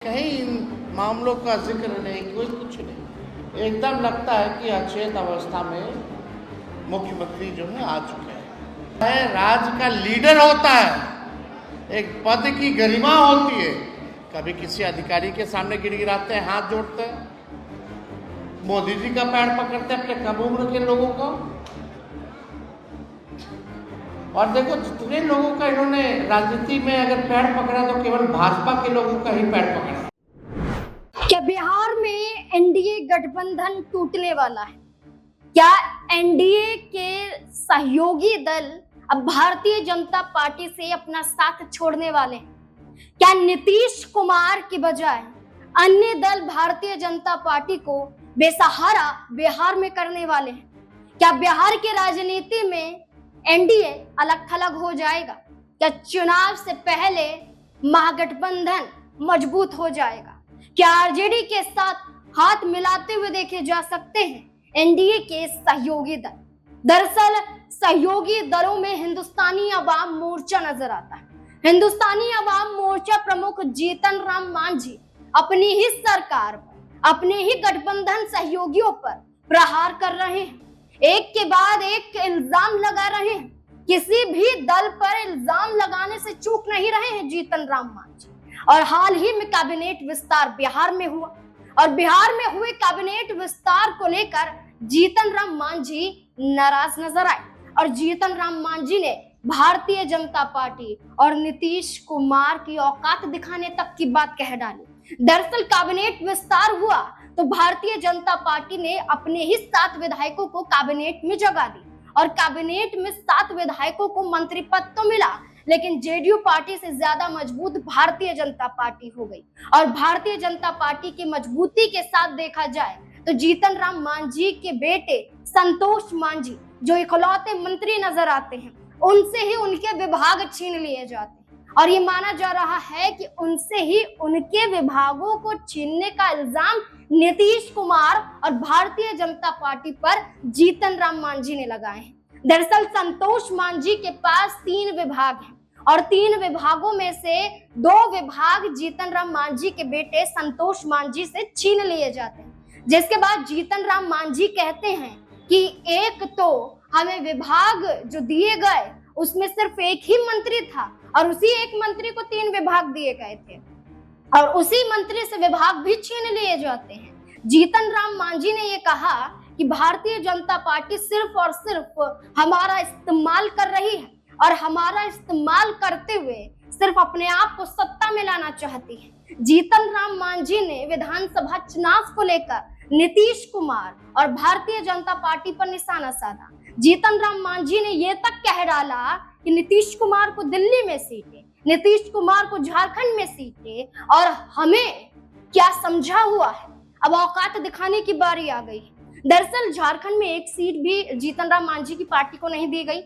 कहीं इन मामलों का जिक्र नहीं, कोई कुछ नहीं। एकदम लगता है कि अचेत अवस्था में मुख्यमंत्री जो है आ चुके हैं। राज्य का लीडर होता है, एक पद की गरिमा होती है। कभी किसी अधिकारी के सामने गिड़गिड़ाते हैं, हाथ जोड़ते हैं, मोदी जी का पैर पकड़ते हैं अपने कम उम्र के लोगों को। और देखो, जितने लोगों का इन्होंने राजनीति में अगर पैर पकड़ा तो केवल भाजपा के लोगों का ही पैर पकड़ा। क्या बिहार में एनडीए गठबंधन टूटने वाला है? क्या एनडीए के सहयोगी दल अब भारतीय जनता पार्टी से अपना साथ छोड़ने वाले हैं? क्या नीतीश कुमार की बजाय अन्य दल भारतीय जनता पार्टी को बेसहारा बिहार में करने वाले हैं? क्या बिहार की राजनीति में एनडीए अलग थलग हो जाएगा? क्या चुनाव से पहले महागठबंधन मजबूत हो जाएगा? क्या आरजेडी के साथ हाथ मिलाते हुए देखे जा सकते हैं एनडीए के सहयोगी दल? दरअसल सहयोगी दलों में हिंदुस्तानी अवाम मोर्चा नजर आता है। हिंदुस्तानी अवाम मोर्चा प्रमुख जीतन राम मांझी अपनी ही सरकार पर, अपने ही गठबंधन सहयोगियों पर प्रहार कर रहे हैं। एक के बाद एक इल्जाम लगा रहे हैं। किसी भी दल पर इल्जाम लगाने से चूक नहीं रहे हैं जीतन राम मांझी। और हाल ही में कैबिनेट विस्तार बिहार में हुआ और बिहार में हुए कैबिनेट विस्तार को लेकर जीतन राम मांझी नाराज नजर आए और जीतन राम मांझी ने भारतीय जनता पार्टी और नीतीश कुमार की औकात दिखाने तक की बात कह डाली। दरअसल कैबिनेट विस्तार हुआ तो भारतीय जनता पार्टी ने अपने ही 7 विधायकों को कैबिनेट में जगह दी और कैबिनेट में 7 विधायकों को मंत्री पद तो मिला, लेकिन जेडीयू पार्टी से ज्यादा मजबूत भारतीय जनता पार्टी हो गई। और भारतीय जनता पार्टी की मजबूती के साथ देखा जाए तो जीतन राम मांझी के बेटे संतोष मांझी जो इकलौते मंत्री नजर आते हैं, उनसे ही उनके विभाग छीन लिए जाते हैं और ये माना जा रहा है कि उनसे ही उनके विभागों को छीनने का इल्जाम नीतीश कुमार और भारतीय जनता पार्टी पर जीतन राम मांझी ने लगाए हैं। दरअसल संतोष मांझी के पास 3 विभाग हैं और 3 विभागों में से 2 विभाग जीतन राम मांझी के बेटे संतोष मांझी से छीन लिए जाते हैं, जिसके बाद जीतन राम मांझी कहते हैं कि एक तो हमें विभाग जो दिए गए उसमें सिर्फ एक ही मंत्री था और उसी एक मंत्री को 3 विभाग दिए गए थे और उसी मंत्री से विभाग भी छीन लिए जाते हैं। जीतन राम मांझी ने ये कहा कि भारतीय जनता पार्टी सिर्फ और सिर्फ हमारा इस्तेमाल कर रही है और हमारा इस्तेमाल करते हुए सिर्फ अपने आप को सत्ता में लाना चाहती है। जीतन राम मांझी ने विधानसभा चुनाव को लेकर नीतीश कुमार और भारतीय जनता पार्टी पर निशाना साधा। जीतन राम मांझी ने यह तक कह डाला कि नीतीश कुमार को दिल्ली में सीटें, नीतीश कुमार को झारखंड में सीटें और हमें क्या समझा हुआ है, अब औकात दिखाने की बारी आ गई है। दरअसल झारखंड में एक सीट भी जीतन राम मांझी की पार्टी को नहीं दी गई।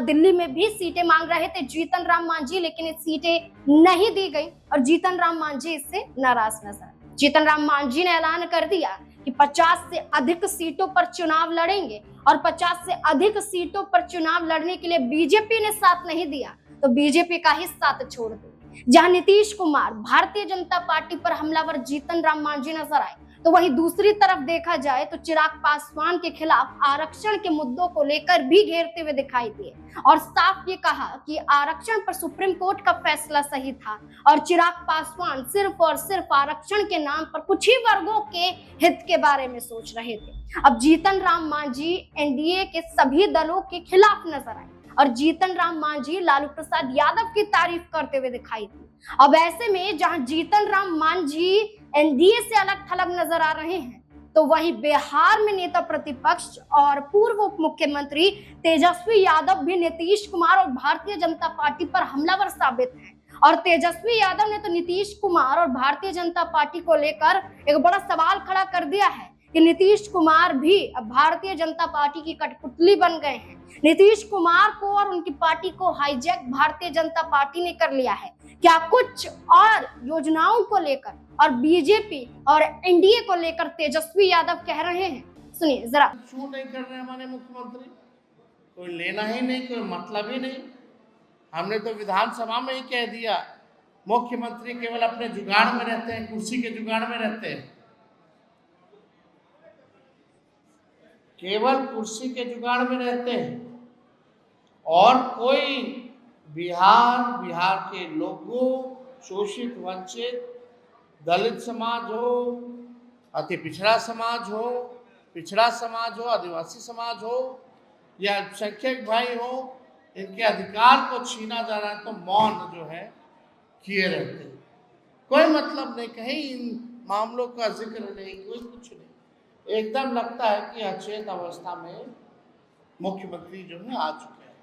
दिल्ली में भी सीटें मांग रहे थे जीतन राम मांझी, लेकिन इस सीटें नहीं दी गई और जीतन राम मांझी इससे नाराज नजर आए। जीतन राम मांझी ने ऐलान कर दिया कि 50 से अधिक सीटों पर चुनाव लड़ेंगे और 50 से अधिक सीटों पर चुनाव लड़ने के लिए बीजेपी ने साथ नहीं दिया तो बीजेपी का ही साथ छोड़ देंगे। जहां नीतीश कुमार भारतीय जनता पार्टी पर हमलावर जीतन राम मांझी नजर आए, तो वहीं दूसरी तरफ देखा जाए तो चिराग पासवान के खिलाफ आरक्षण के मुद्दों को लेकर भी घेरते हुए दिखाई दिए और साफ ये कहा कि आरक्षण पर सुप्रीम कोर्ट का फैसला सही था और चिराग पासवान सिर्फ और सिर्फ आरक्षण के नाम पर कुछ ही वर्गों के हित के बारे में सोच रहे थे। अब जीतन राम मांझी एनडीए के सभी दलों के खिलाफ नजर आए और जीतन राम मांझी लालू प्रसाद यादव की तारीफ करते हुए दिखाई दी। अब ऐसे में जहां जीतन राम मांझी एनडीए से अलग थलग नजर आ रहे हैं, तो वहीं बिहार में नेता प्रतिपक्ष और पूर्व उप मुख्यमंत्री तेजस्वी यादव भी नीतीश कुमार और भारतीय जनता पार्टी पर हमलावर साबित हैं। और तेजस्वी यादव ने तो नीतीश कुमार और भारतीय जनता पार्टी को लेकर एक बड़ा सवाल खड़ा कर दिया है कि नीतीश कुमार भी अब भारतीय जनता पार्टी की कठपुतली बन गए हैं। नीतीश कुमार को और उनकी पार्टी को हाईजैक भारतीय जनता पार्टी ने कर लिया है। क्या कुछ और योजनाओं को लेकर और बीजेपी और एनडीए को लेकर तेजस्वी यादव कह रहे हैं, सुनिए जरा। छू नहीं कर रहे हमारे मुख्यमंत्री, कोई लेना ही नहीं, कोई मतलब ही नहीं। हमने तो विधानसभा में ही कह दिया मुख्यमंत्री केवल अपने जुगाड़ में रहते हैं, कुर्सी के जुगाड़ में रहते हैं, केवल कुर्सी के जुगाड़ में रहते हैं और कोई बिहार के लोगों, शोषित वंचित, दलित समाज हो, अति पिछड़ा समाज हो, आदिवासी समाज हो या अल्पसंख्यक भाई हो, इनके अधिकार को छीना जा रहा है तो मौन जो है किए रहते हैं। कोई मतलब नहीं, कहीं इन मामलों का जिक्र नहीं, कोई कुछ नहीं। एकदम लगता है कि अचेत अवस्था में मुख्यमंत्री जो है आ चुके हैं।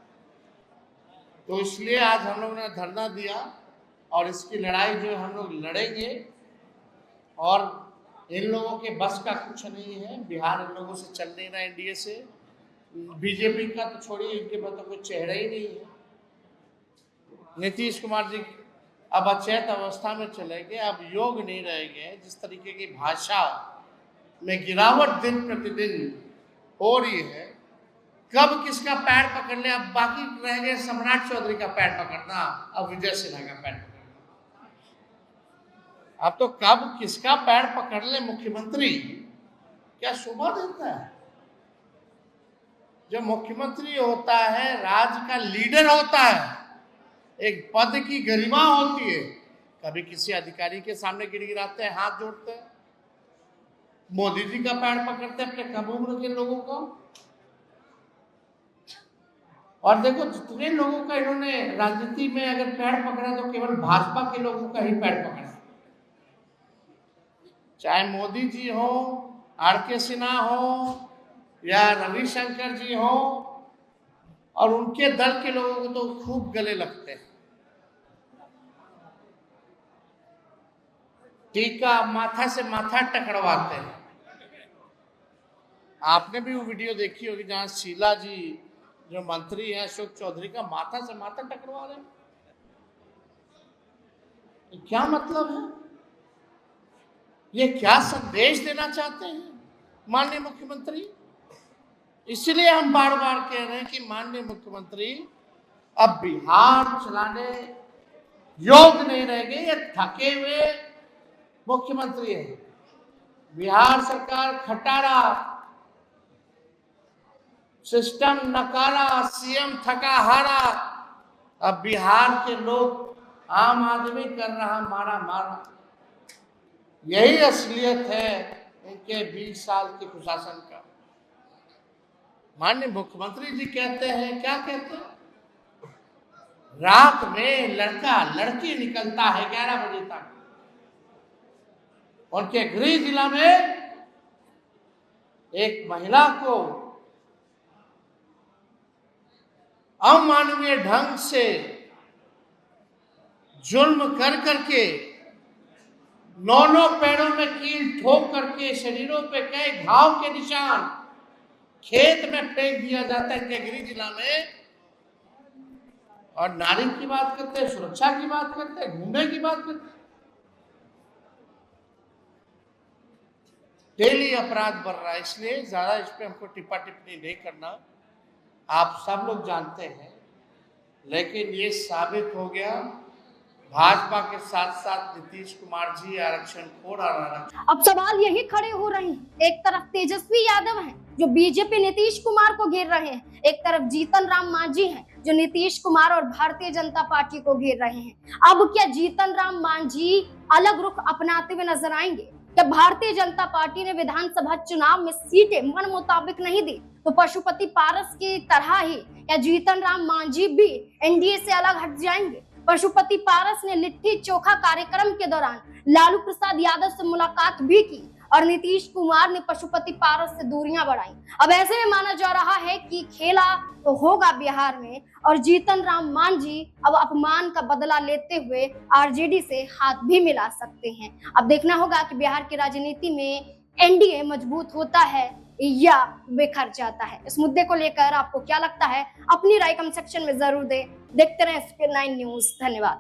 तो इसलिए आज हम लोग ने धरना दिया और इसकी लड़ाई जो हम लोग लड़ेंगे और इन लोगों के बस का कुछ नहीं है। बिहार इन लोगों से चल नहीं रहा, एनडीए से, बीजेपी का तो छोड़िए, इनके पास तो कोई चेहरा ही नहीं है। नीतीश कुमार जी अब अचेत अवस्था में चले गए, अब योग नहीं रहेंगे। जिस तरीके की भाषा में गिरावट दिन प्रतिदिन हो रही है, कब किसका पैर पकड़ ले। अब बाकी रह गए सम्राट चौधरी का पैर पकड़ना, अब विजय सिन्हा का पैर पकड़ना। अब तो कब किसका पैर पकड़ ले मुख्यमंत्री, क्या शोभा देता है। जब मुख्यमंत्री होता है, राज्य का लीडर होता है, एक पद की गरिमा होती है, कभी किसी अधिकारी के सामने गिड़गिड़ाते हैं, हाथ जोड़ते हैं, मोदी जी का पैर पकड़ते हैं अपने कम उम्र के लोगों को। और देखो जितने लोगों का इन्होंने राजनीति में अगर पैर पकड़ा तो केवल भाजपा के लोगों का ही पैर पकड़ा, चाहे मोदी जी हो, आर.के. सिन्हा हो या रविशंकर जी हो, और उनके दल के लोगों को तो खूब गले लगते हैं। टीका माथा से माथा टकराते हैं। आपने भी वो वीडियो देखी होगी जहां शीला जी जो मंत्री हैं, अशोक चौधरी का माथा से माथा टकरा रहे हैं। क्या मतलब है, ये क्या संदेश देना चाहते हैं माननीय मुख्यमंत्री। इसलिए हम बार बार कह रहे हैं कि माननीय मुख्यमंत्री अब बिहार चलाने योग्य नहीं रहेंगे। ये थके हुए मुख्यमंत्री है। बिहार सरकार खटारा, सिस्टम नकारा, सीएम थका हारा। अब बिहार के लोग, आम आदमी कर रहा मारा मारा। यही असलियत है इनके 20 साल के कुशासन का। माननीय मुख्यमंत्री जी कहते हैं, क्या कहते हैं, रात में लड़का लड़की निकलता है 11 बजे तक। उनके गृह जिला में एक महिला को अमानवीय ढंग से जुल्म कर करके, 9 पैरों में कील ठोक करके, शरीरों पे कई घाव के निशान खेत में फेंक दिया जाता है गृह जिला में। और नारी की बात करते हैं, सुरक्षा की बात करते हैं, घूमने की बात करते हैं। डेली अपराध बढ़ रहा है, इसलिए ज्यादा इस पे हमको टिप्पा टिप्पणी नहीं करना, आप सब लोग जानते हैं। लेकिन ये साबित हो गया भाजपा के साथ साथ नीतीश कुमार जी आरक्षण खोर आरक्षण। अब सवाल यही खड़े हो रहे हैं, एक तरफ तेजस्वी यादव हैं जो बीजेपी नीतीश कुमार को घेर रहे हैं, एक तरफ जीतन राम मांझी हैं जो नीतीश कुमार और भारतीय जनता पार्टी को घेर रहे हैं। अब क्या जीतन राम मांझी अलग रुख अपनाते हुए नजर आएंगे? क्या भारतीय जनता पार्टी ने विधानसभा चुनाव में सीटें मन मुताबिक नहीं दी तो पशुपति पारस की तरह ही क्या जीतन राम मांझी भी एनडीए से अलग हट जाएंगे? पशुपति पारस ने लिट्टी चोखा कार्यक्रम के दौरान लालू प्रसाद यादव से मुलाकात भी की और नीतीश कुमार ने पशुपति पारस से दूरियां बढ़ाई। अब ऐसे में माना जा रहा है कि खेला तो होगा बिहार में और जीतन राम मांझी अब अपमान का बदला लेते हुए आरजेडी से हाथ भी मिला सकते हैं। अब देखना होगा कि बिहार की राजनीति में एनडीए मजबूत होता है या बिखर जाता है। इस मुद्दे को लेकर आपको क्या लगता है, अपनी राय कमेंट सेक्शन में जरूर दें। देखते रहें स्पीड 9 न्यूज। धन्यवाद।